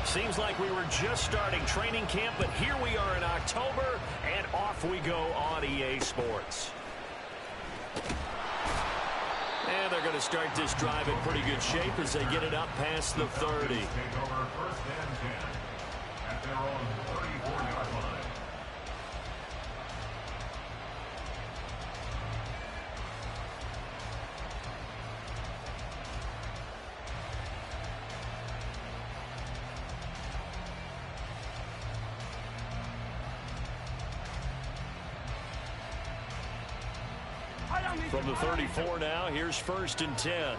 Seems like we were just starting training camp, but here we are in October, and off we go on EA Sports. And they're going to start this drive in pretty good shape as they get it up past the 30. At their own 34-yard line. From the 34 now, here's 1st and 10.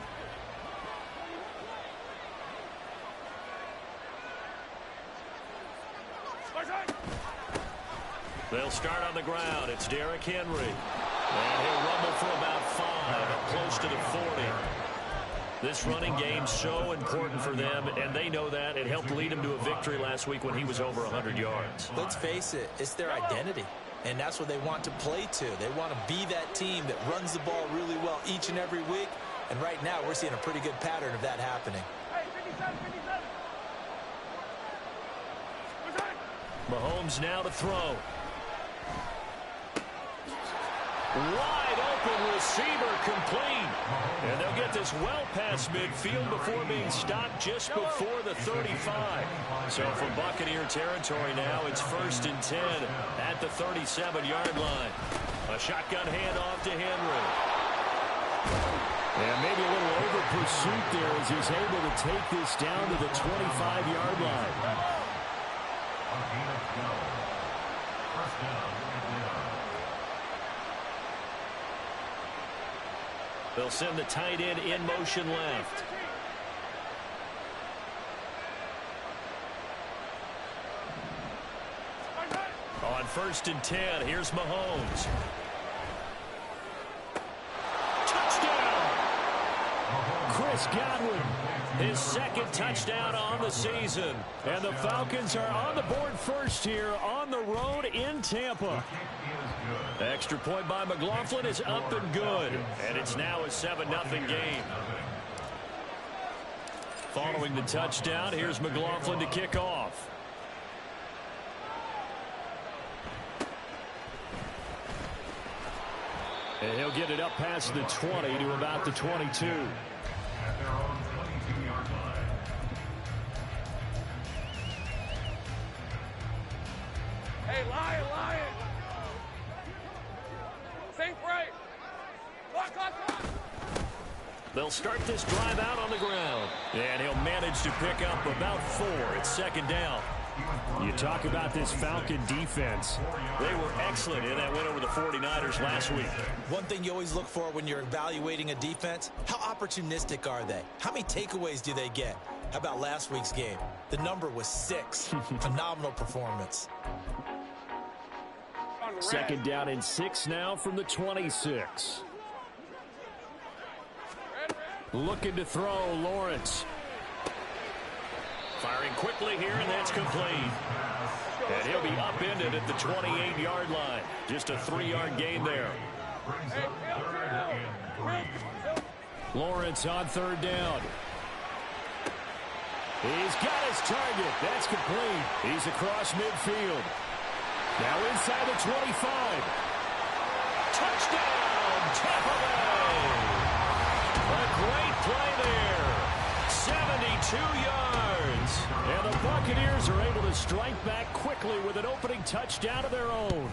They'll start on the ground. It's Derrick Henry. And he'll rumble for about 5, up close to the 40. This running game's so important for them, and they know that. It helped lead them to a victory last week when he was over 100 yards. Let's face it, it's their identity. And that's what they want to play to. They want to be that team that runs the ball really well each and every week. And right now, we're seeing a pretty good pattern of that happening. Mahomes now to throw. Wide open receiver complete. And they'll get this well past midfield before being stopped just before the 35. So from Buccaneer territory now, it's 1st and 10 at the 37-yard line. A shotgun handoff to Henry. And maybe a little over pursuit there as he's able to take this down to the 25-yard line. First down. They'll send the tight end in motion left. On 1st and 10, here's Mahomes. Touchdown! Chris Godwin. His 2nd touchdown on the season. And the Falcons are on the board first here on the road in Tampa. Extra point by McLaughlin is up and good. And it's now a 7-0 game. Following the touchdown, here's McLaughlin to kick off. And he'll get it up past the 20 to about the 22. At their own 22-yard line. Hey, Lion! Think right! Lock! They'll start this drive out on the ground. And he'll manage to pick up about 4. It's 2nd down. You talk about this Falcon defense. They were excellent in that win over the 49ers last week. One thing you always look for when you're evaluating a defense, how opportunistic are they? How many takeaways do they get? How about last week's game? The number was 6. Phenomenal performance. 2nd down and 6 now from the 26. Looking to throw, Lawrence. Firing quickly here, and that's complete. And he'll be upended at the 28-yard line. Just a 3-yard gain there. Lawrence on 3rd down. He's got his target. That's complete. He's across midfield. Now inside the 25. Touchdown, Tampa Bay. A great play there. 72 yards. And the Buccaneers are able to strike back quickly with an opening touchdown of their own.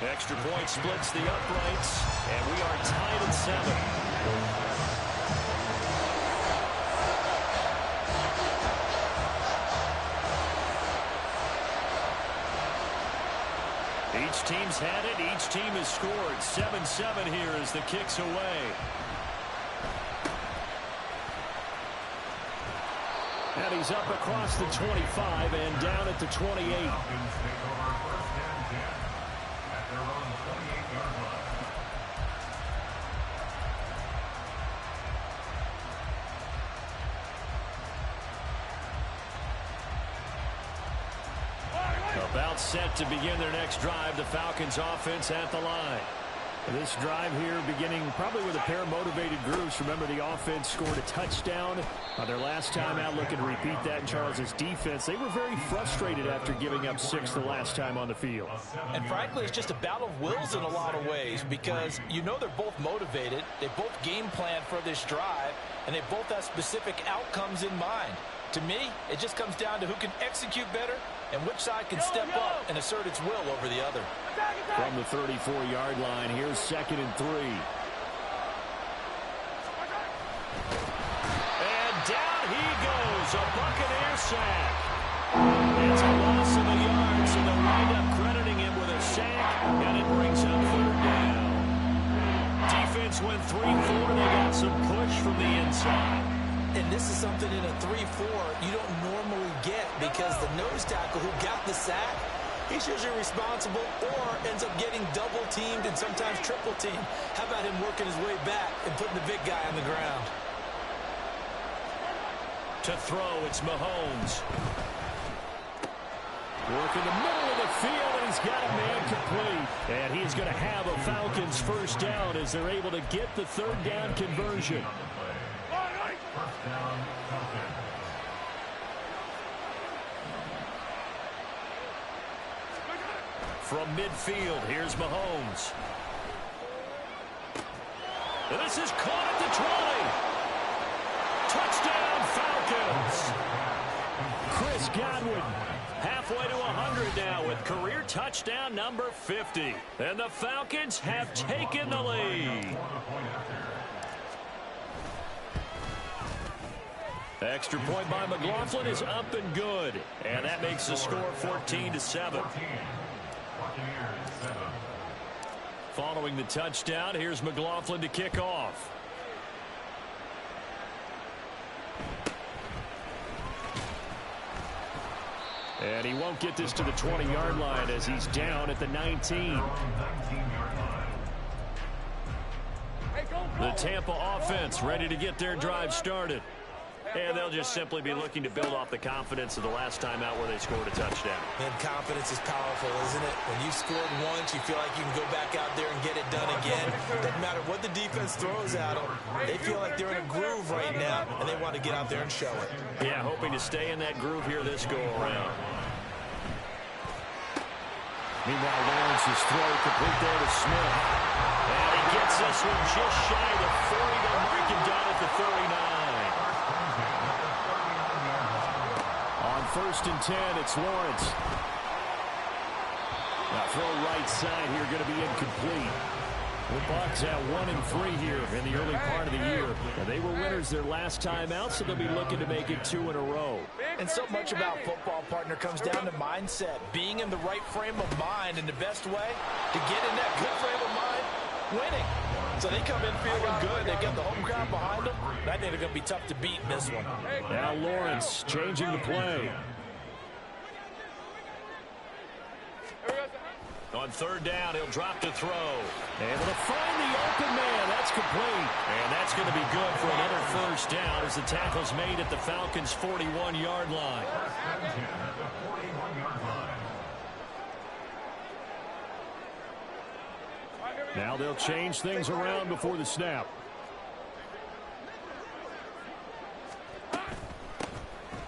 Extra point splits the uprights, and we are tied at 7. Each team's had it. Each team has scored. 7-7 here as the kick's away. And he's up across the 25 and down at the 28. About set to begin their next drive. The Falcons offense at the line. This drive here beginning probably with a pair of motivated groups. Remember, the offense scored a touchdown their last time out. Looking to repeat that in Charles's defense. They were very frustrated after giving up 6 the last time on the field. And frankly, it's just a battle of wills in a lot of ways because you know they're both motivated. They both game plan for this drive, and they both have specific outcomes in mind. To me, it just comes down to who can execute better and which side can step up and assert its will over the other. From the 34-yard line, here's 2nd and 3. And down he goes, a Buccaneer sack. It's a loss of a yard, so they'll wind up crediting him with a sack, and it brings up 3rd down. Defense went 3-4. They got some push from the inside. And this is something in a 3-4 you don't normally get because the nose tackle who got the sack, he's usually responsible or ends up getting double-teamed and sometimes triple-teamed. How about him working his way back and putting the big guy on the ground? To throw, it's Mahomes. Working the middle of the field, and he's got a man complete. And he's going to have a Falcons 1st down as they're able to get the 3rd down conversion. From midfield, here's Mahomes. And this is caught at the 20. Touchdown, Falcons. Chris Godwin halfway to 100 now with career touchdown number 50. And the Falcons have taken the lead. Extra point by McLaughlin is up and good. And that makes the score 14-7. Following the touchdown, here's McLaughlin to kick off. And he won't get this to the 20-yard line as he's down at the 19. The Tampa offense ready to get their drive started. And they'll just simply be looking to build off the confidence of the last time out where they scored a touchdown. And confidence is powerful, isn't it? When you scored once, you feel like you can go back out there and get it done again. Doesn't matter what the defense throws at them. They feel like they're in a groove right now, and they want to get out there and show it. Yeah, hoping to stay in that groove here this go-around. Meanwhile, Lawrence's throw complete there to Smith. And he gets this one just shy of the 40. They'll mark him down at the 39. On 1st and 10, it's Lawrence. Now throw right side here, going to be incomplete. The Bucs at 1-3 here in the early part of the year. And they were winners their last time out, so they'll be looking to make it 2 in a row. And so much about football, partner, comes down to mindset. Being in the right frame of mind, and the best way to get in that good frame of mind, winning. So they come in feeling good. They got the home crowd behind them. I think they're going to be tough to beat in this one. Now Lawrence changing the play. On 3rd down, he'll drop to throw. Able to find the open man. That's complete. And that's going to be good for another 1st down as the tackle's made at the Falcons' 41-yard line. Now they'll change things around before the snap.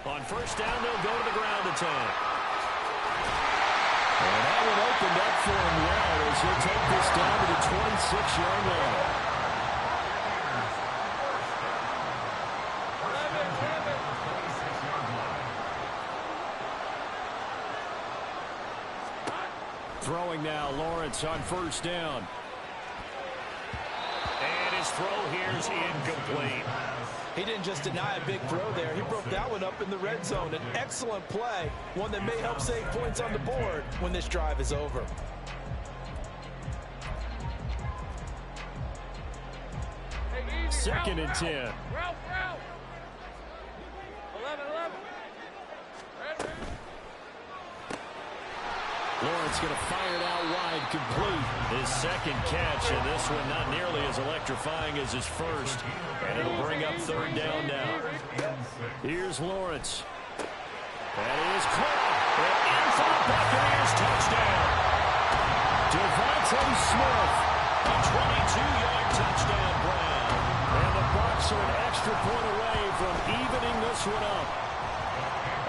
On 1st down, they'll go to the ground attack. And that one opened up for him well as he'll take this down to the 26-yard line. Throwing now, Lawrence on 1st down. And his throw here is incomplete. He didn't just deny a big throw there. He broke that one up in the red zone. An excellent play, one that may help save points on the board when this drive is over. Hey, 2nd and 10. Ralph. 11. Lawrence going to fire it out wide, complete. His 2nd catch, and this one not nearly as electrifying as his first. And it'll bring up 3rd down now. Here's Lawrence. That is caught. And in for the Buccaneers touchdown. Devontae Smith A 22-yard touchdown, Brown. And the Bucs are an extra point away from evening this one up.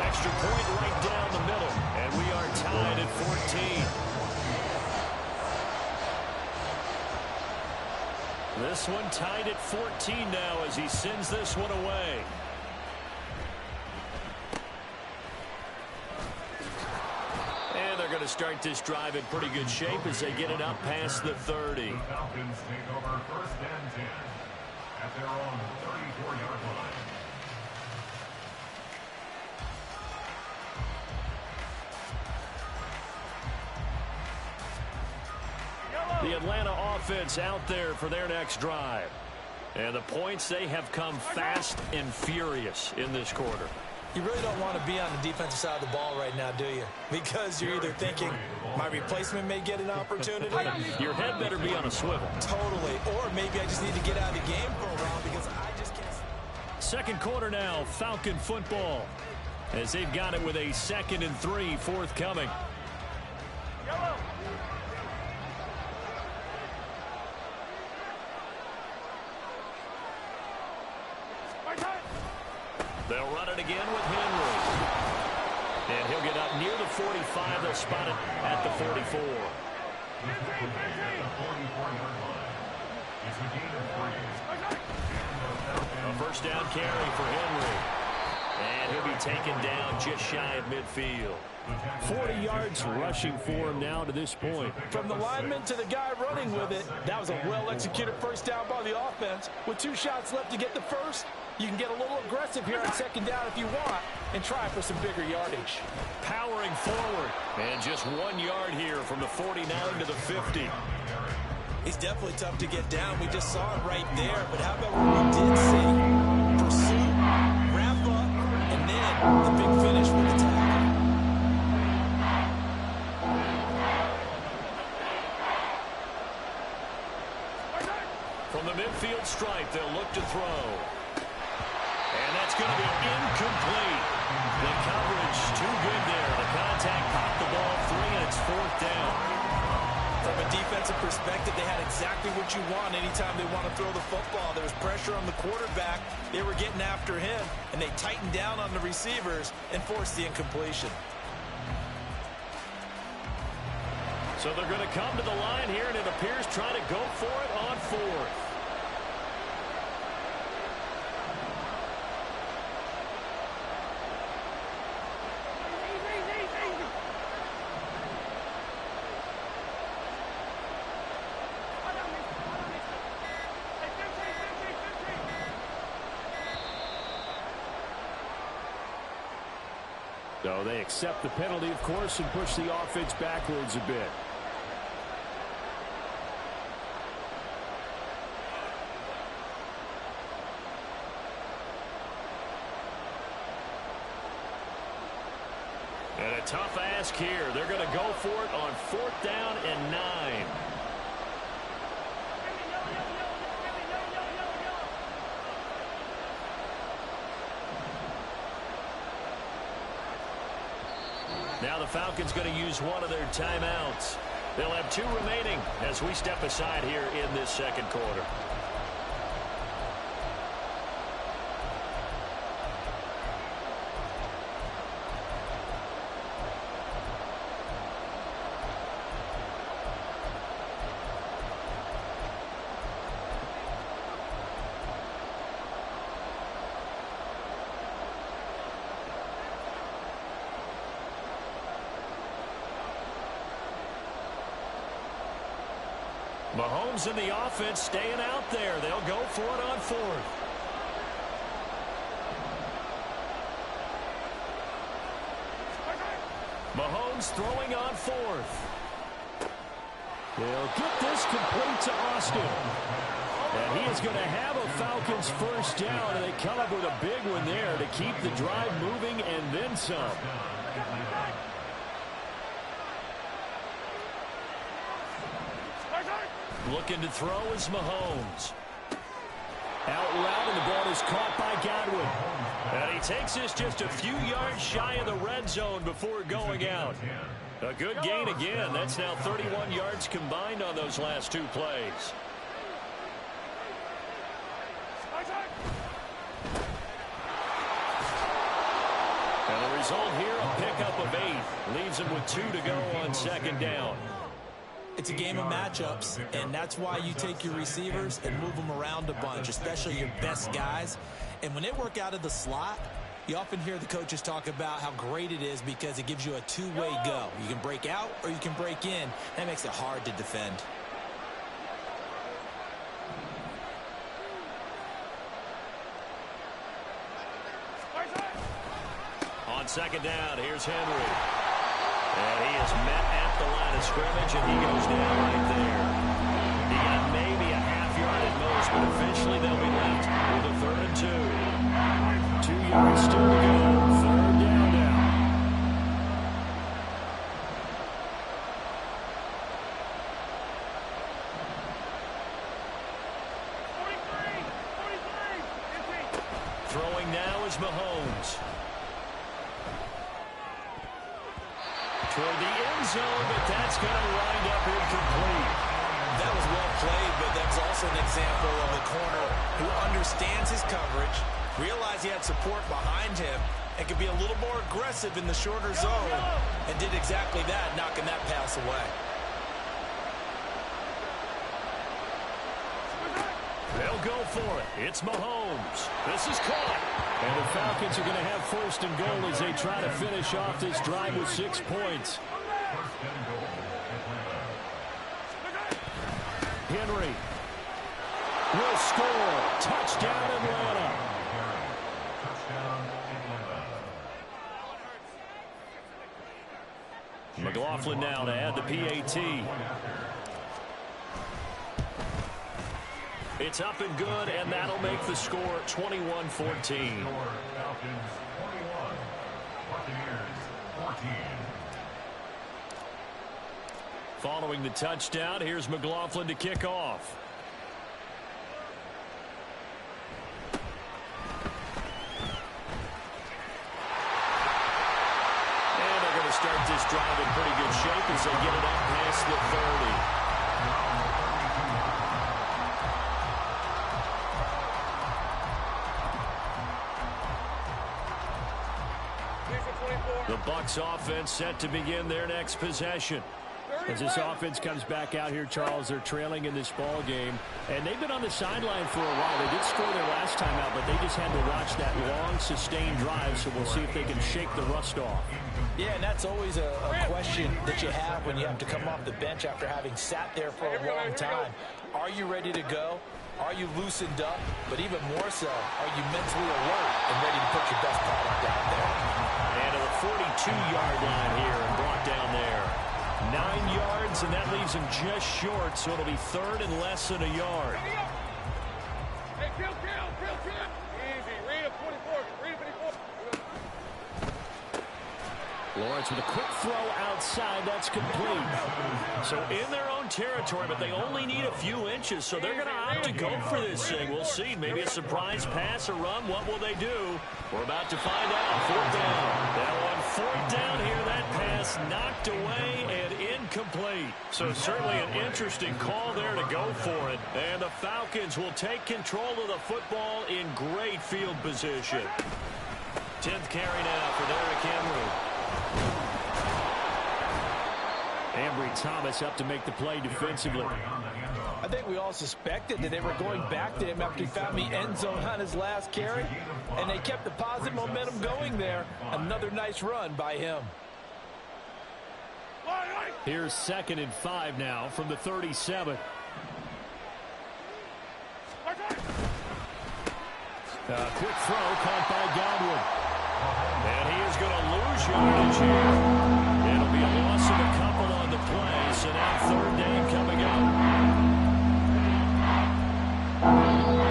Extra point right down the middle, and we are tied at 14. This one tied at 14 now as he sends this one away. And they're going to start this drive in pretty good shape as they get it up past the 30. The Falcons take over 1st and 10 at their own 34-yard line. The Atlanta offense out there for their next drive. And the points, they have come fast and furious in this quarter. You really don't want to be on the defensive side of the ball right now, do you? Because you're either thinking, my replacement may get an opportunity. Your head better be on a swivel. Totally. Or maybe I just need to get out of the game for a while because I just can't. Second quarter now, Falcon football. As they've got it with a 2nd and 3 forthcoming. Yellow. They'll run it again with Henry. And he'll get up near the 45. They'll spot it at the 44. The 44-yard line. It's a gain of 3. A first down carry for Henry. And he'll be taken down just shy of midfield. 40 yards rushing for him now to this point. From the lineman to the guy running with it, that was a well-executed first down by the offense. With 2 shots left to get the first, you can get a little aggressive here on 2nd down if you want and try for some bigger yardage. Powering forward. And just 1 yard here from the 49 to the 50. He's definitely tough to get down. We just saw it right there. But how about what we did see? Pursuit, wrap up, and then the big finish with the tackle. From the midfield stripe, they'll look to throw. And that's going to be incomplete. The coverage too good there. The contact popped the ball free, and it's 4th down. From a defensive perspective, they had exactly what you want anytime they want to throw the football. There was pressure on the quarterback. They were getting after him, and they tightened down on the receivers and forced the incompletion. So they're going to come to the line here, and it appears trying to go for it on 4th. So they accept the penalty, of course, and push the offense backwards a bit. And a tough ask here. They're going to go for it on 4th down and 9. Now the Falcons going to use one of their timeouts. They'll have 2 remaining as we step aside here in this 2nd quarter. Mahomes and the offense staying out there. They'll go for it on 4th. Mahomes throwing on 4th. They'll get this complete to Austin. And he is going to have a Falcons first down, and they come up with a big one there to keep the drive moving and then some. Looking to throw is Mahomes. Out route, and the ball is caught by Godwin. And he takes this just a few yards shy of the red zone before going out. A good gain again. That's now 31 yards combined on those last two plays. And the result here, a pickup of 8. Leaves him with 2 to go on second down. It's a game of matchups, and that's why you take your receivers and move them around a bunch, especially your best guys. And when they work out of the slot, you often hear the coaches talk about how great it is because it gives you a two-way go. You can break out or you can break in. That makes it hard to defend. On second down, here's Henry. And he is met at the line of scrimmage, and he goes down right there. He got maybe a half yard at most, but eventually they'll be left with a 3rd and 2. 2 yards still to go. 3rd down now. Throwing now is Mahomes. Toward the end zone, but that's going to wind up incomplete. That was well played, but that's also an example of a corner who understands his coverage, realized he had support behind him, and could be a little more aggressive in the shorter zone, and did exactly that, knocking that pass away. They'll go for it. It's Mahomes. This is caught. And the Falcons are going to have 1st and goal as they try to finish off this drive with 6 points. Henry will score. Touchdown, Atlanta. McLaughlin now to add the PAT. It's up and good, and that'll make the score 21-14. Following the touchdown, here's McLaughlin to kick off. And they're going to start this drive in pretty good shape as they get it up past the 30. The Bucs offense set to begin their next possession. As this offense comes back out here, Charles, they're trailing in this ball game, and they've been on the sideline for a while. They did score their last time out, but they just had to watch that long, sustained drive, so we'll see if they can shake the rust off. Yeah, and that's always a question that you have when you have to come off the bench after having sat there for a long time. Are you ready to go? Are you loosened up? But even more so, are you mentally alert and ready to put your best product out there? And to the 42-yard line here and brought down there. 9 yards, and that leaves him just short, so it'll be 3rd and less than a yard. Hey, kill. Easy, read him, 24, read him, 24. Lawrence with a quick throw outside. That's complete. So in their own territory, but they only need a few inches, so they're going to opt to go for this thing. We'll see. Maybe a surprise pass or run. What will they do? We're about to find out. 4th down. Now on 4th down here, that pass knocked away and incomplete. So certainly an interesting call there to go for it. And the Falcons will take control of the football in great field position. 10th carry now for Derrick Henry. Ambry Thomas up to make the play defensively. I think we all suspected that they were going back to him after he found the end zone on his last carry, and they kept the positive momentum going there. Another nice run by him. Here's 2nd and 5 now from the 37. A quick throw caught by Godwin. And he is going to lose yardage here. It'll be a loss of a couple on the play, so now 3rd down coming up.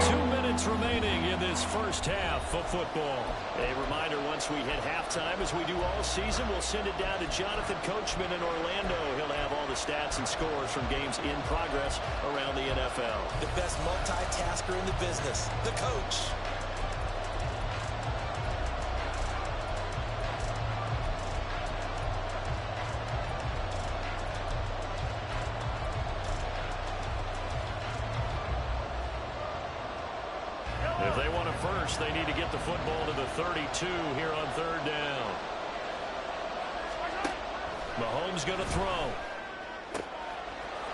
2 minutes remaining in this first half of football. A reminder, once we hit halftime, as we do all season, we'll send it down to Jonathan Coachman in Orlando. He'll have all the stats and scores from games in progress around the NFL. The best multitasker in the business, the coach. they want a first, they need to get the football to the 32 here on third down. Mahomes going to throw.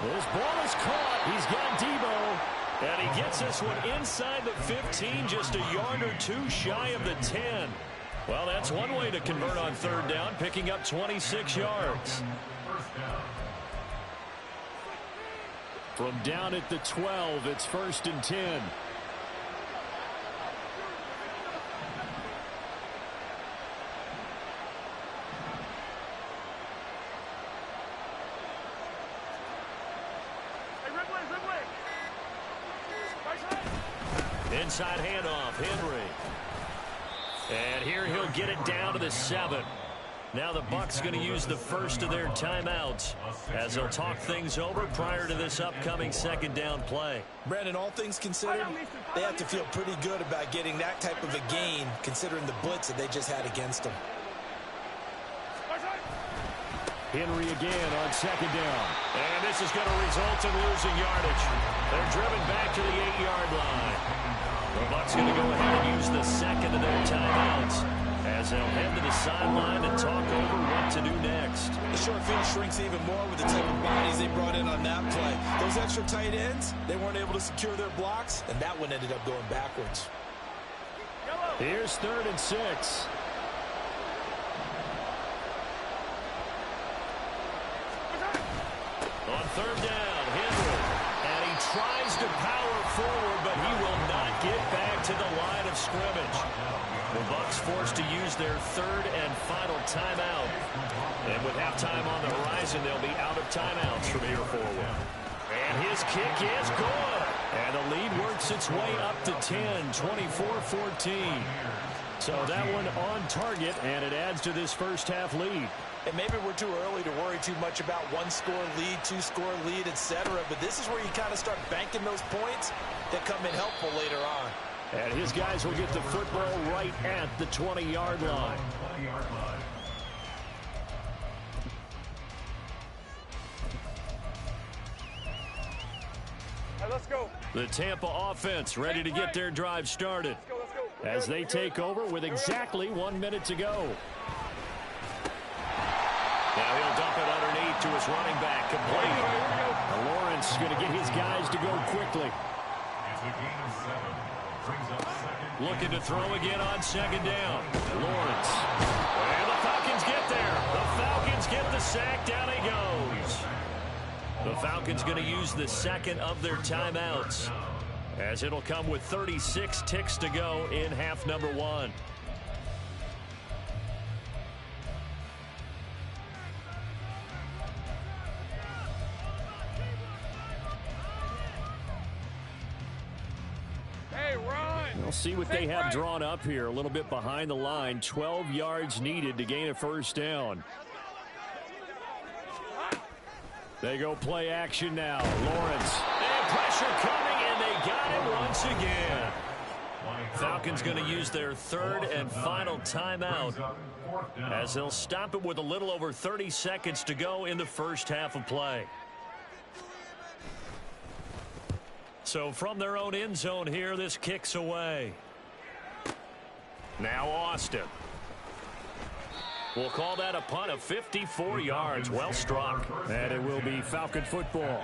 This ball is caught. He's got Debo. And he gets this one inside the 15, just a yard or two shy of the 10. Well, that's one way to convert on third down, picking up 26 yards. From down at the 12, it's 1st and 10. Inside handoff, Henry. And here he'll get it down to the 7. Now the Bucs going to use the first of their timeouts as they'll talk things over prior to this upcoming second down play. Brandon, all things considered, they have to feel pretty good about getting that type of a gain considering the blitz that they just had against them. Henry again on second down. And this is going to result in losing yardage. They're driven back to the 8-yard line. The Bucs going to go ahead and use the second of their timeouts as they'll head to the sideline and talk over what to do next. The short field shrinks even more with the type of bodies they brought in on that play. Those extra tight ends, they weren't able to secure their blocks, and that one ended up going backwards. Here's 3rd and 6. On third down, Henry. And he tries to power forward, but he will not get back to the line of scrimmage. The Bucs forced to use their 3rd and final timeout. And with halftime on the horizon, they'll be out of timeouts from here forward. And his kick is good. And the lead works its way up to 10, 24-14. So that one on target, and it adds to this first half lead. And maybe we're too early to worry too much about 1-score lead, 2-score lead, etc. But this is where you kind of start banking those points that come in helpful later on. And his guys will get the football right at the 20-yard line. Let's go. The Tampa offense ready to get their drive started as they take over with exactly 1 minute to go. Now he'll dump it underneath to his running back, complete. Lawrence is going to get his guys to go quickly. Looking to throw again on second down. Lawrence. And the Falcons get there. The Falcons get the sack. Down he goes. The Falcons going to use the second of their timeouts as it'll come with 36 ticks to go in half number 1. We'll see what they have drawn up here. A little bit behind the line. 12 yards needed to gain a first down. They go play action now. Lawrence. And pressure coming, and they got it once again. Falcons going to use their 3rd and final timeout as they'll stop it with a little over 30 seconds to go in the first half of play. So from their own end zone here, this kicks away. Now Austin. We'll call that a punt of 54 yards. Well struck. And it will be Falcon football.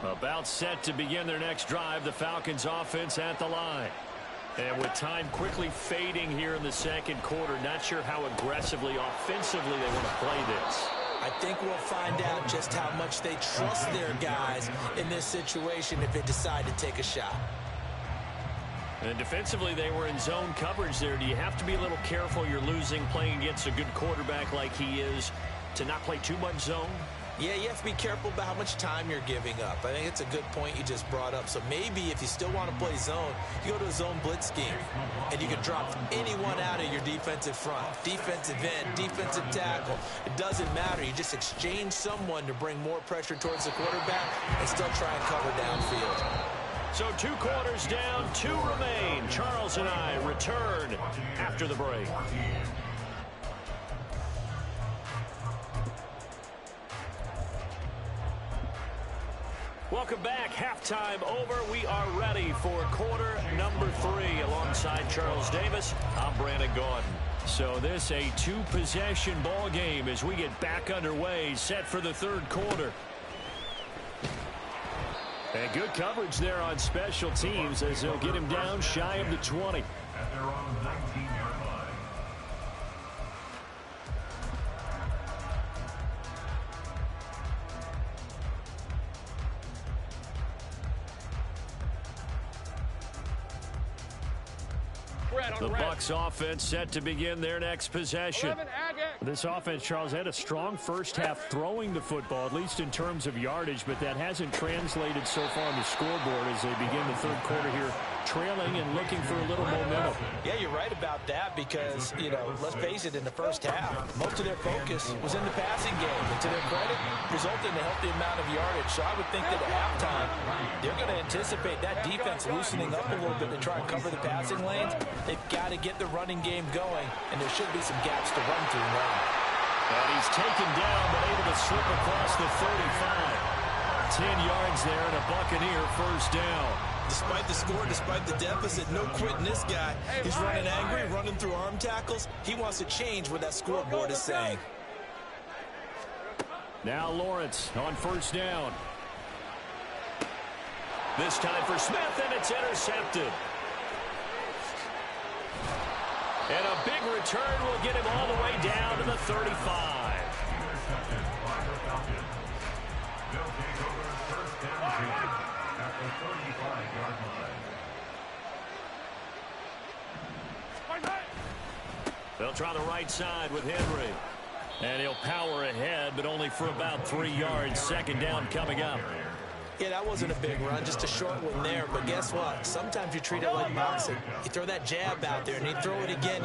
About set to begin their next drive, the Falcons offense at the line. And with time quickly fading here in the second quarter, not sure how aggressively, offensively they want to play this. I think we'll find out just how much they trust their guys in this situation if they decide to take a shot. And defensively, they were in zone coverage there. Do you have to be a little careful? You're losing playing against a good quarterback like he is to not play too much zone? Yeah, you have to be careful about how much time you're giving up. I think it's a good point you just brought up. So maybe if you still want to play zone, you go to a zone blitz scheme, and you can drop anyone out of your defensive front. Defensive end, defensive tackle. It doesn't matter. You just exchange someone to bring more pressure towards the quarterback and still try and cover downfield. So 2 quarters down, 2 remain. Charles and I return after the break. Welcome back. Halftime over. We are ready for quarter number 3. Alongside Charles Davis, I'm Brandon Gaudin. So this a 2-possession ball game as we get back underway, set for the third quarter. And good coverage there on special teams as they'll get him down shy of the 20. At their own 19-yard line. The Bucs offense set to begin their next possession. This offense, Charles, had a strong first half throwing the football, at least in terms of yardage, but that hasn't translated so far on the scoreboard as they begin the third quarter here, trailing and looking for a little momentum. Yeah, you're right about that because, you know, let's face it, in the first half, most of their focus was in the passing game. And to their credit, resulted in a healthy amount of yardage. So I would think that at halftime, they're going to anticipate that defense loosening up a little bit to try and cover the passing lanes. They've got to get the running game going, and there should be some gaps to run through now. And he's taken down, but able to slip across the 35. 10 yards there and a Buccaneer first down. Despite the score, despite the deficit, no quitting this guy. He's running angry, running through arm tackles. He wants to change what that scoreboard is saying. Now Lawrence on first down. This time for Smith, and it's intercepted. And a big return will get him all the way down to the 35. Intercepted by the Falcons. They'll take over first down at the 35-yard line. They'll try the right side with Henry. And he'll power ahead, but only for about 3 yards. Second down coming up. Yeah, that wasn't a big run, just a short one there. But guess what? Sometimes you treat it like boxing. You throw that jab out there, and you throw it again,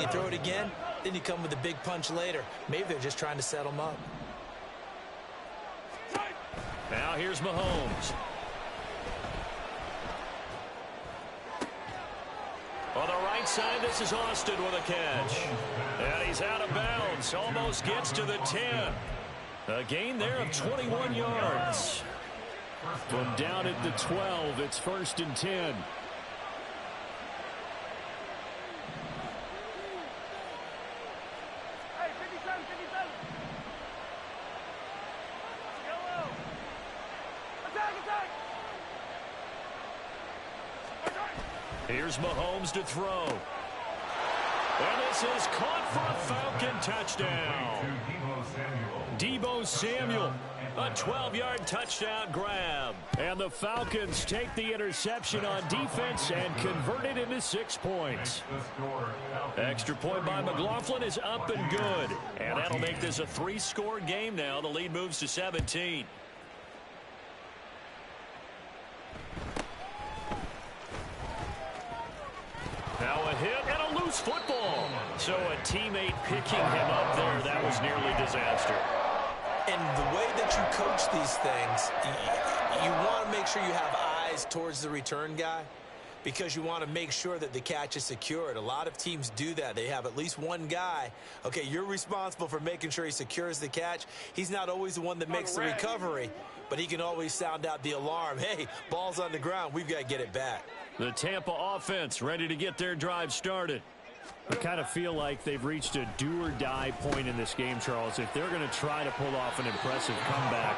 then you come with a big punch later. Maybe they're just trying to set them up. Now here's Mahomes. On the right side, this is Austin with a catch. And he's out of bounds, almost gets to the 10. A gain there of 21 yards. From down at the 12, it's first and 10. Here's Mahomes to throw. And this is caught for a Falcon touchdown. Deebo Samuel, a 12-yard touchdown grab. And the Falcons take the interception on defense and convert it into 6 points. Extra point by McLaughlin is up and good. And that'll make this a 3-score game now. The lead moves to 17. Now a hit and a loose football. So a teammate picking him up there. That was nearly disaster. And the way that you coach these things, you want to make sure you have eyes towards the return guy because you want to make sure that the catch is secured. A lot of teams do that. They have at least one guy. Okay, you're responsible for making sure he secures the catch. He's not always the one that makes the recovery, but he can always sound out the alarm. Hey, ball's on the ground. We've got to get it back. The Tampa offense ready to get their drive started. I kind of feel like they've reached a do-or-die point in this game, Charles. If they're going to try to pull off an impressive comeback,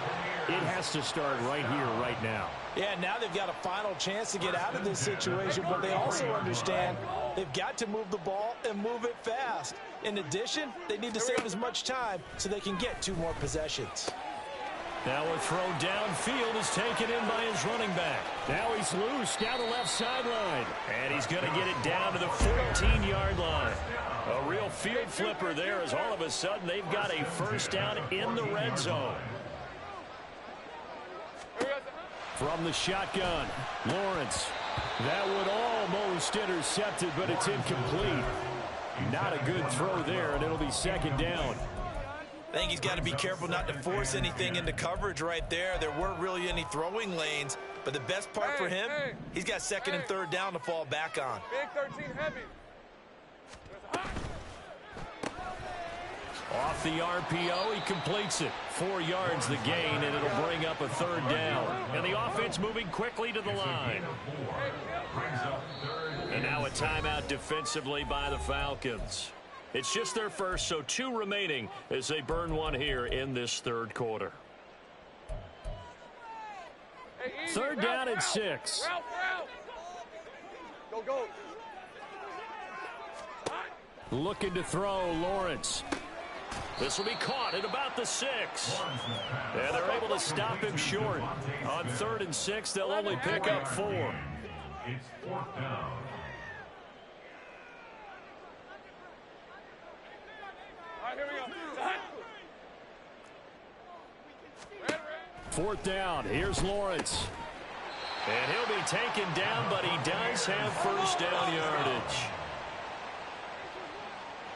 it has to start right here, right now. Yeah, now they've got a final chance to get out of this situation, but they also understand they've got to move the ball and move it fast. In addition, they need to save as much time so they can get 2 more possessions. Now a throw downfield is taken in by his running back. Now he's loose down the left sideline. And he's going to get it down to the 14-yard line. A real field flipper there as all of a sudden they've got a first down in the red zone. From the shotgun, Lawrence. That would almost intercept it, but it's incomplete. Not a good throw there, and it'll be second down. I think he's got to be careful not to force anything into coverage right there. There weren't really any throwing lanes, but the best part for him, he's got second and third down to fall back on. Big 13 heavy. Off the RPO, he completes it. 4 yards the gain, and it'll bring up a third down. And the offense moving quickly to the line. And now a timeout defensively by the Falcons. It's just their first, so 2 remaining as they burn one here in this third quarter. Third down and 6. Go, go. Looking to throw, Lawrence. This will be caught at about the 6. And they're able to stop him short. On 3rd and 6, they'll only pick up 4. It's 4th down. All right, here we go. 4th down. Here's Lawrence. And he'll be taken down, but he does have first down yardage.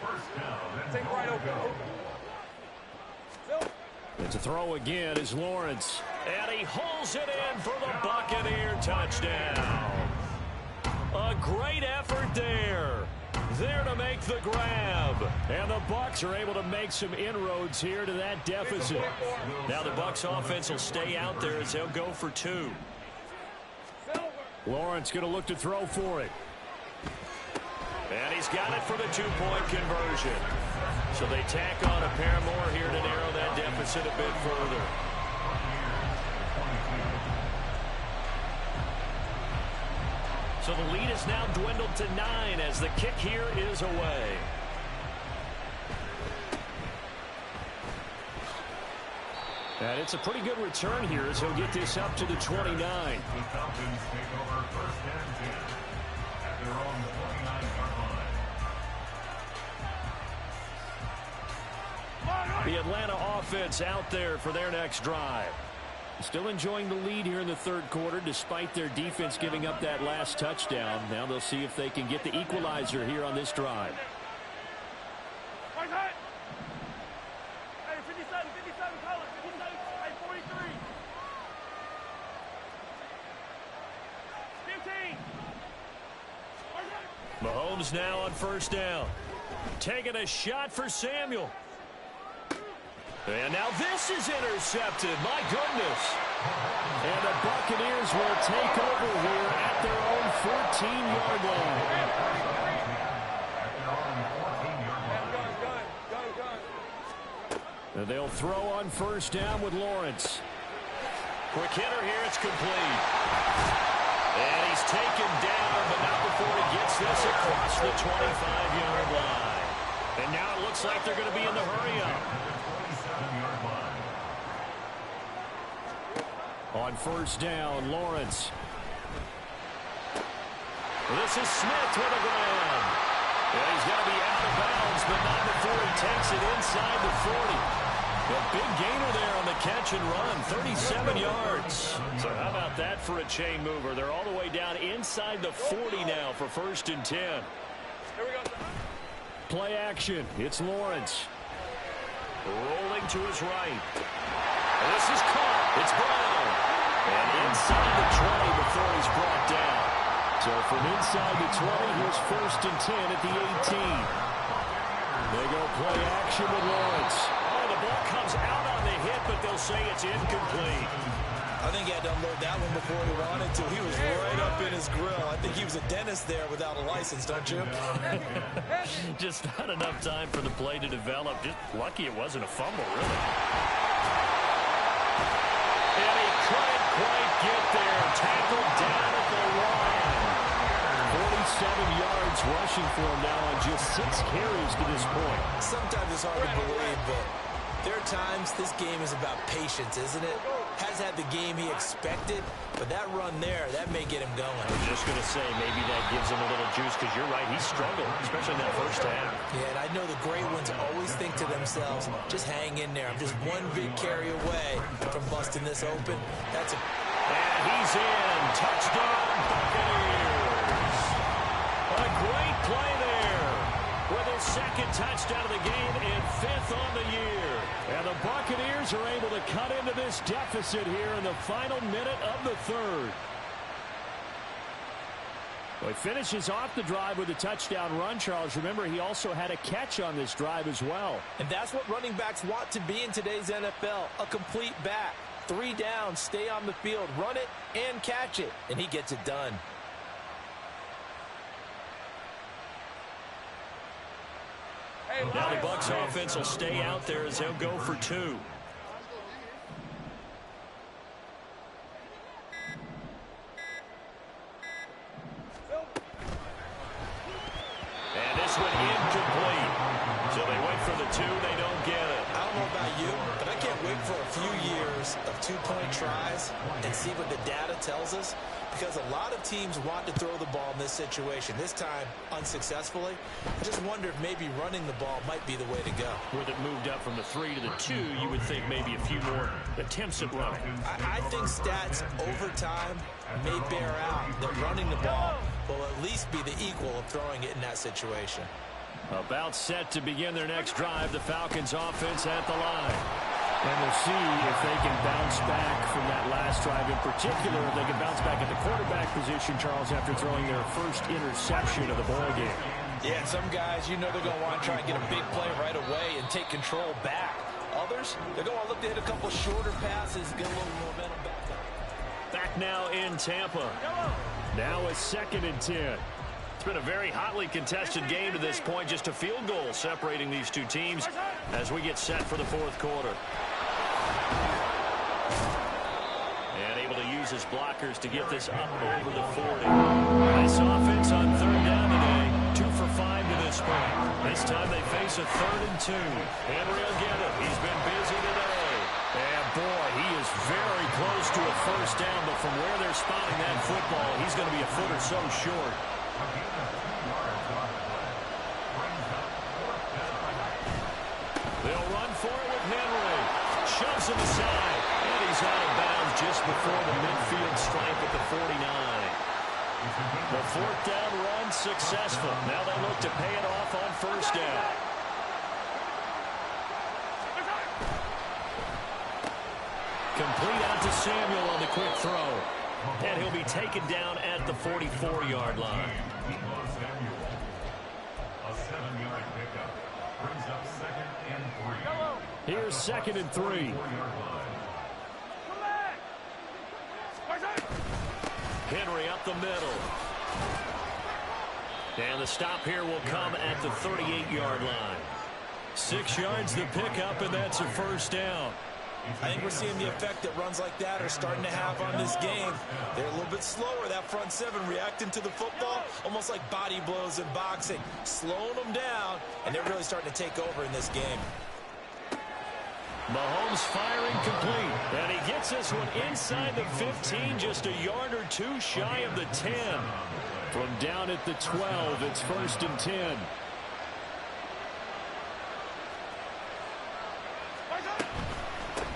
First down. Take right open. It's a throw again is Lawrence. And he holds it in for the Buccaneer touchdown. A great effort there. There to make the grab. And the Bucs are able to make some inroads here to that deficit. Now the Bucs offense will stay out there as they'll go for 2. Lawrence going to look to throw for it. And he's got it for the 2-point conversion. So they tack on a pair more here to narrow that deficit a bit further. So the lead is now dwindled to 9 as the kick here is away. And it's a pretty good return here as he'll get this up to the 29. The Falcons take over 1st and 10 at their own 29-yard line. The Atlanta offense out there for their next drive. Still enjoying the lead here in the third quarter despite their defense giving up that last touchdown. Now they'll see if they can get the equalizer here on this drive. Hey, 57, call it. 57, hey, 43. 15. Mahomes now on first down. Taking a shot for Samuel. And now this is intercepted. My goodness. And the Buccaneers will take over here at their own 14-yard line. And they'll throw on first down with Lawrence. Quick hitter here. It's complete. And he's taken down, but not before he gets this across the 25-yard line. And now it looks like they're going to be in the hurry-up. On first down, Lawrence. This is Smith with a grab. And he's going to be out of bounds, but not before he takes it inside the 40. A big gainer there on the catch and run, 37 yards. So how about that for a chain mover? They're all the way down inside the 40 now for 1st and 10. Here we go. Play action. It's Lawrence. Rolling to his right. This is caught. It's Brown. And inside the 20 before he's brought down. So from inside the 20, here's 1st and 10 at the 18. They go play action with Lawrence. Oh, the ball comes out on the hit, but they'll say it's incomplete. I think he had to unload that one before he wanted to. He was right up in his grill. I think he was a dentist there without a license, don't you? Just not enough time for the play to develop. Just lucky it wasn't a fumble, really. And he couldn't quite get there. Tackled down at the line. 47 yards rushing for him now on just 6 carries to this point. Sometimes it's hard to believe, but there are times this game is about patience, isn't it? Has had the game he expected, but that run there, that may get him going. I was just going to say, maybe that gives him a little juice, because you're right, he struggled, especially in that first half. Yeah, and I know the great ones always think to themselves, just hang in there. I'm just one big carry away from busting this open. That's a... And he's in. Touchdown, Buccaneers. A great play there with his 2nd touchdown of the game and 5th on the year. And the Buccaneers are able to cut into this deficit here in the final minute of the third. Well, he finishes off the drive with a touchdown run, Charles. Remember, he also had a catch on this drive as well. And that's what running backs want to be in today's NFL, a complete back. 3 downs, stay on the field, run it, and catch it. And he gets it done. Now the Bucs offense will stay out there as they'll go for 2. And this one incomplete. So they wait for the 2, they don't get it. I don't know about you, but I can't wait for a few years of 2-point tries and see what the data tells us, because a lot of teams want to throw the ball in this situation. This time, unsuccessfully. I just wonder if maybe running the ball might be the way to go. With it moved up from the 3 to the 2, you would think maybe a few more attempts at running. I think stats over time may bear out that running the ball will at least be the equal of throwing it in that situation. About set to begin their next drive, the Falcons offense at the line. And we'll see if they can bounce back from that last drive in particular. If they can bounce back at the quarterback position, Charles, after throwing their first interception of the ball game. Yeah, and some guys, you know they're going to want to try and get a big play right away and take control back. Others, they're going to look to hit a couple shorter passes, get a little momentum back. Back now in Tampa. Now a 2nd and 10. It's been a very hotly contested game to this point. Just a field goal separating these two teams as we get set for the 4th quarter. And able to use his blockers to get this up over the 40. Nice offense on 3rd down today. 2 for 5 to this point. This time they face a 3rd and 2. Henry will get it. He's been busy today. And boy, he is very close to a 1st down, but from where they're spotting that football, he's going to be a foot or so short. They'll run for it with Henry. Shoves him aside. And he's out of bounds just before the midfield stripe at the 49. The 4th down run successful. Now they look to pay it off on 1st down. Complete out to Samuel on the quick throw. And he'll be taken down at the 44-yard line. A 7-yard pickup brings up 2nd and 3. Here's 2nd and 3. Henry up the middle. And the stop here will come at the 38-yard line. 6 yards the pickup, and that's a 1st down. I think we're seeing the effect that runs like that are starting to have on this game. They're a little bit slower, that front 7, reacting to the football, almost like body blows in boxing, slowing them down, and they're really starting to take over in this game. Mahomes firing complete, and he gets this one inside the 15, just a yard or 2 shy of the 10. From down at the 12, it's 1st and 10.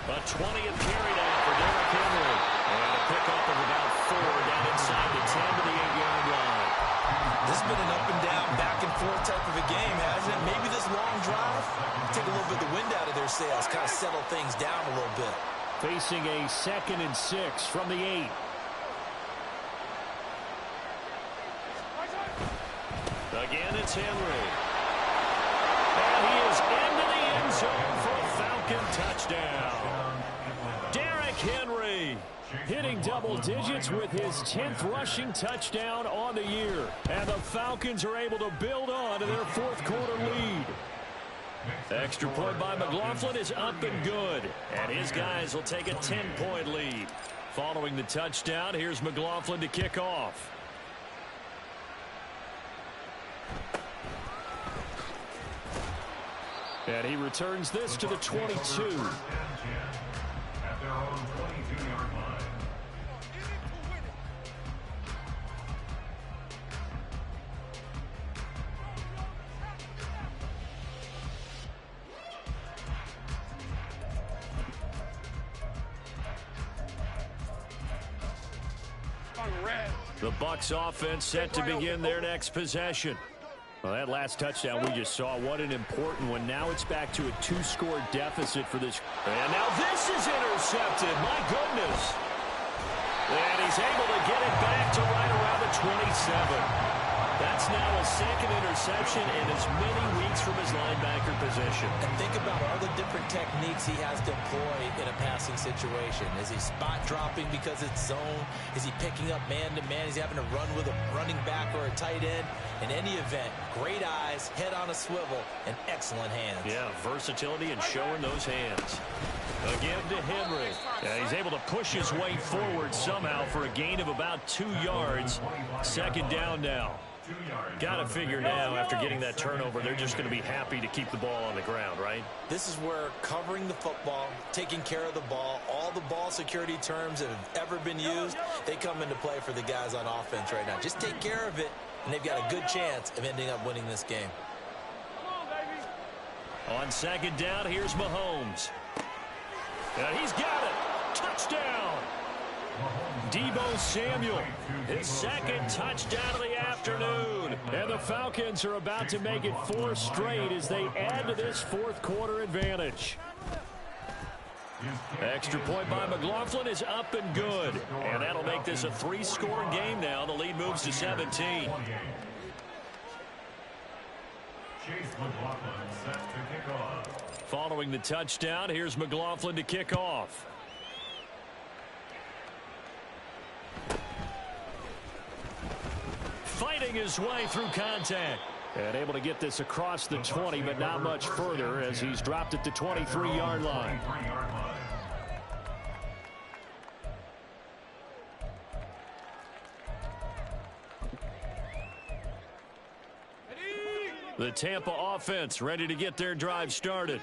A 20th carry down for Derrick Henry. And a pickup of about 4 down inside the 10 to the 8-yard line. This has been an up and down, back and forth type of a game, hasn't it? Maybe this long drive take a little bit of the wind out of their sails, kind of settle things down a little bit. Facing a 2nd and 6 from the 8. Again, it's Henry. And he is into the end zone for a Falcon touchdown. Derrick Henry hitting double digits with his 10th rushing touchdown on the year. And the Falcons are able to build on to their 4th quarter lead. Extra point by McLaughlin is up and good. And his guys will take a 10-point lead. Following the touchdown, here's McLaughlin to kick off. And he returns this to the 22. At their own 22-yard line. The Bucs offense set to begin their next possession. Well, that last touchdown we just saw, what an important one. Now it's back to a 2-score deficit for this. And now this is intercepted. My goodness. And he's able to get it back to right around the 27. That's now a second interception in as many weeks from his linebacker position. And think about all the different techniques he has to employ in a passing situation. Is he spot dropping because it's zone? Is he picking up man-to-man? Is he having to run with a running back or a tight end? In any event, great eyes, head on a swivel, and excellent hands. Yeah, versatility and showing those hands. Again to Henry. Yeah, he's able to push his way forward somehow for a gain of about 2 yards. Second down now. Got to figure now, after getting that turnover, they're just going to be happy to keep the ball on the ground, right? This is where covering the football, taking care of the ball, all the ball security terms that have ever been used, they come into play for the guys on offense right now. Just take care of it, and they've got a good chance of ending up winning this game. On second down, here's Mahomes. And he's got it. Touchdown. Deebo Samuel, his second touchdown of the afternoon. And the Falcons are about to make it 4 straight as they add to this fourth quarter advantage. Extra point by McLaughlin is up and good. And that'll make this a 3-score game now. The lead moves to 17. Chase McLaughlin set to kick off. Following the touchdown, here's McLaughlin to kick off. Fighting his way through contact. And able to get this across the 20, but not much further as he's dropped at the 23-yard line. The Tampa offense ready to get their drive started.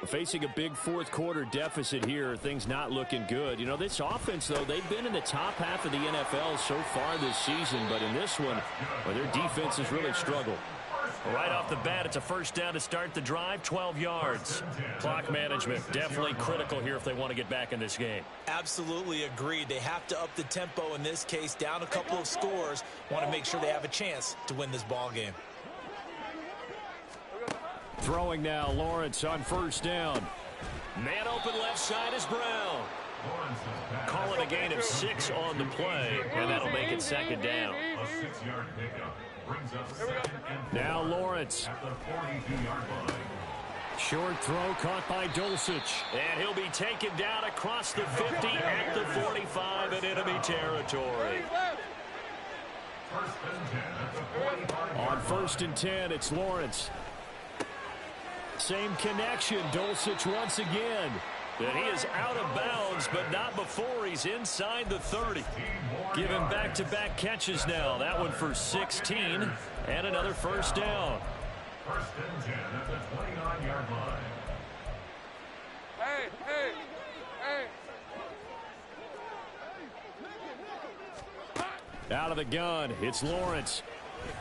Facing a big fourth quarter deficit here, things not looking good. You know, this offense, though, they've been in the top half of the NFL so far this season, but in this one, well, their defense has really struggled. Right off the bat, it's a first down to start the drive, 12 yards. Clock management definitely critical here if they want to get back in this game. Absolutely agreed. They have to up the tempo in this case, down a couple of scores. Want to make sure they have a chance to win this ball game. Throwing now, Lawrence on first down. Man open left side is Brown. Call it a gain of 6 on the play, and that'll make it second down. A 6-yard pickup brings up second and now Lawrence. at the 42-yard line. Short throw caught by Dulcich. And he'll be taken down across the 50 at the 45 in enemy territory. First and 10 at the 45-yard On first and 10, it's Lawrence. Same connection, Dulcich once again. And he is out of bounds, but not before he's inside the 30. Giving back-to-back catches now. That one for 16, and another first down. First and 10 at the 29-yard line. Hey, hey, hey. Out of the gun, it's Lawrence.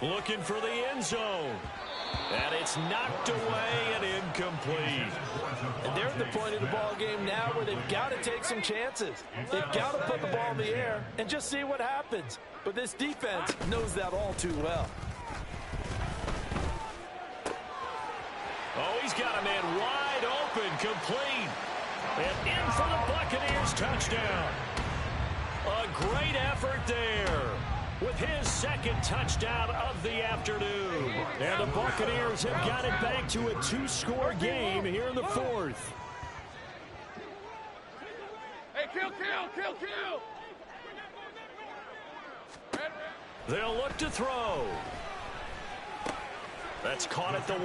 Looking for the end zone. And it's knocked away and incomplete. And they're at the point of the ball game now where they've got to take some chances. They've got to put the ball in the air and just see what happens. But this defense knows that all too well. Oh, he's got a man wide open, complete. And in for the Buccaneers touchdown. A great effort there with his second touchdown of the afternoon. And the Buccaneers have got it back to a 2-score game here in the fourth. Hey, kill. They'll look to throw. That's caught at the 1.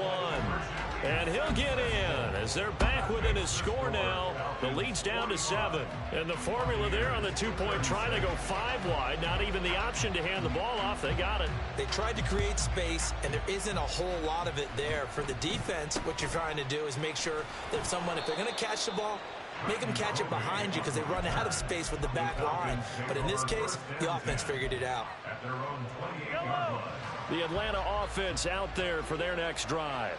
And he'll get in as they're back within a score now. The lead's down to 7. And the formula there on the 2-point try, they go 5 wide. Not even the option to hand the ball off. They got it. They tried to create space, and there isn't a whole lot of it there. For the defense, what you're trying to do is make sure that if they're going to catch the ball, make them catch it behind you because they run out of space with the back line. But in this case, the offense figured it out. At their own 28-yard line. The Atlanta offense out there for their next drive.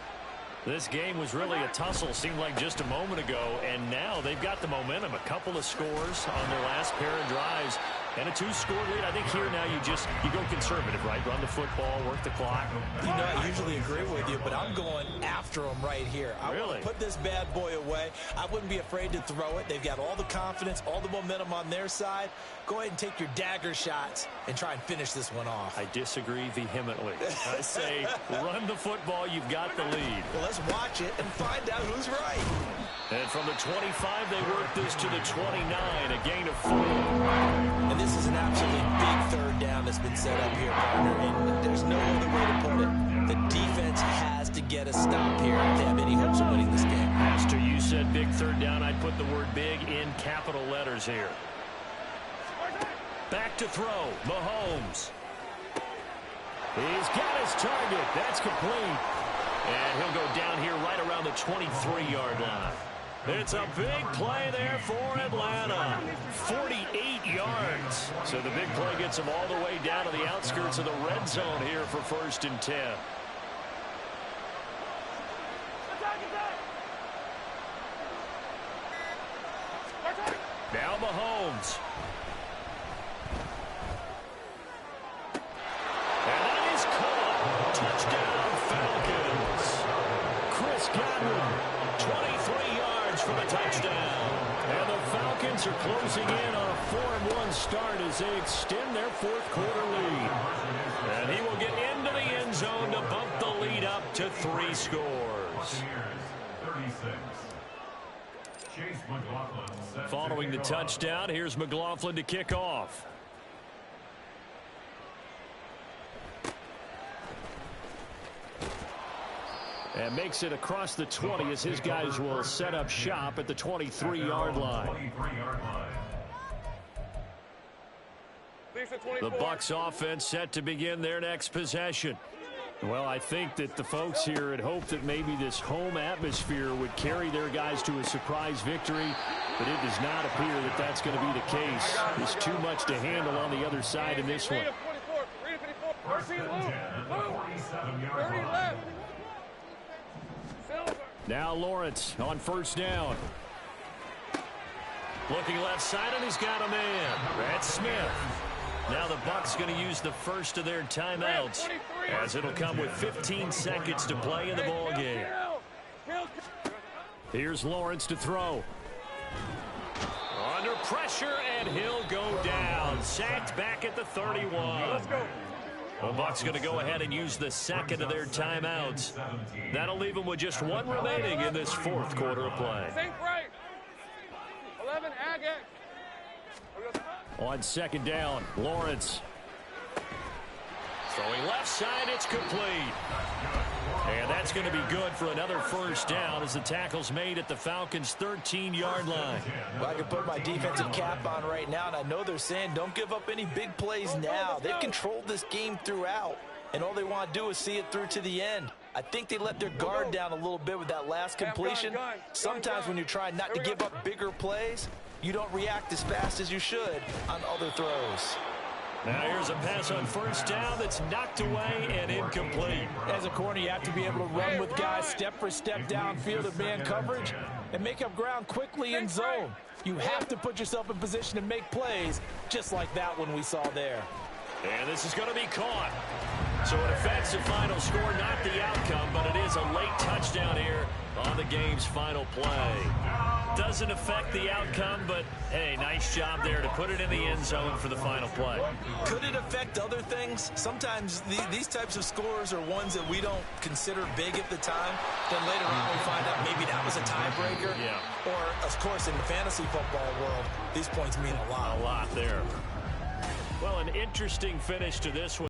This game was really a tussle, seemed like just a moment ago, and now they've got the momentum. A couple of scores on their last pair of drives. And a 2-score lead. I think here now you go conservative, right? Run the football, work the clock. You know, I usually agree with you, but I'm going after them right here. I want to put this bad boy away. I wouldn't be afraid to throw it. They've got all the confidence, all the momentum on their side. Go ahead and take your dagger shots and try and finish this one off. I disagree vehemently. I say run the football. You've got the lead. Well, let's watch it and find out who's right. And from the 25, they work this to the 29, a gain of 4. And this is an absolutely big third down that's been set up here, partner, and there's no other way to put it. The defense has to get a stop here if they have any hopes of winning this game. Master, you said big third down. I'd put the word big in capital letters here. Back to throw, Mahomes. He's got his target. That's complete. And he'll go down here right around the 23-yard line. It's a big play there for Atlanta. 48 yards. So the big play gets them all the way down to the outskirts of the red zone here for 1st and 10. Now Mahomes. And that is caught. Touchdown Falcons. Chris Godwin, 23 yards for the touchdown. And the Falcons are closing in on a 4-1 start as they extend their 4th quarter lead. And he will get into the end zone to bump the lead up to 3 scores. 36. Following the touchdown, here's McLaughlin to kick off. And makes it across the 20 as his guys will set up shop at the 23-yard line. The Bucs offense set to begin their next possession. Well, I think that the folks here had hoped that maybe this home atmosphere would carry their guys to a surprise victory, but it does not appear that that's going to be the case. There's too much to handle on the other side in this one. Now Lawrence on 1st down. Looking left side, and he's got a man. That's Smith. Now the Bucs going to use the first of their timeouts, as it'll come with 15 seconds to play in the ball game. Here's Lawrence to throw. Under pressure, and he'll go down. Sacked back at the 31. The Bucs going to go ahead and use the second of their timeouts. That'll leave them with just 1 remaining in this 4th quarter of play. 11, Agate. On 2nd down, Lawrence. Throwing left side, it's complete. And that's going to be good for another 1st down as the tackle's made at the Falcons' 13-yard line. Well, I can put my defensive cap on right now, and I know they're saying don't give up any big plays now. They've controlled this game throughout, and all they want to do is see it through to the end. I think they let their guard down a little bit with that last completion. Sometimes when you're trying not to give up bigger plays, you don't react as fast as you should on other throws. Now here's a pass on 1st down that's knocked away and incomplete. As a corner, you have to be able to run with guys step for step downfield of man coverage and make up ground quickly in zone. You have to put yourself in position to make plays just like that one we saw there. And this is going to be caught. So it affects the final score, not the outcome, but it is a late touchdown here on the game's final play. Doesn't affect the outcome, but, hey, nice job there to put it in the end zone for the final play. Could it affect other things? Sometimes these types of scores are ones that we don't consider big at the time. Then later on we find out maybe that was a tiebreaker. Yeah. Or, of course, in the fantasy football world, these points mean a lot. A lot there. Well, an interesting finish to this one.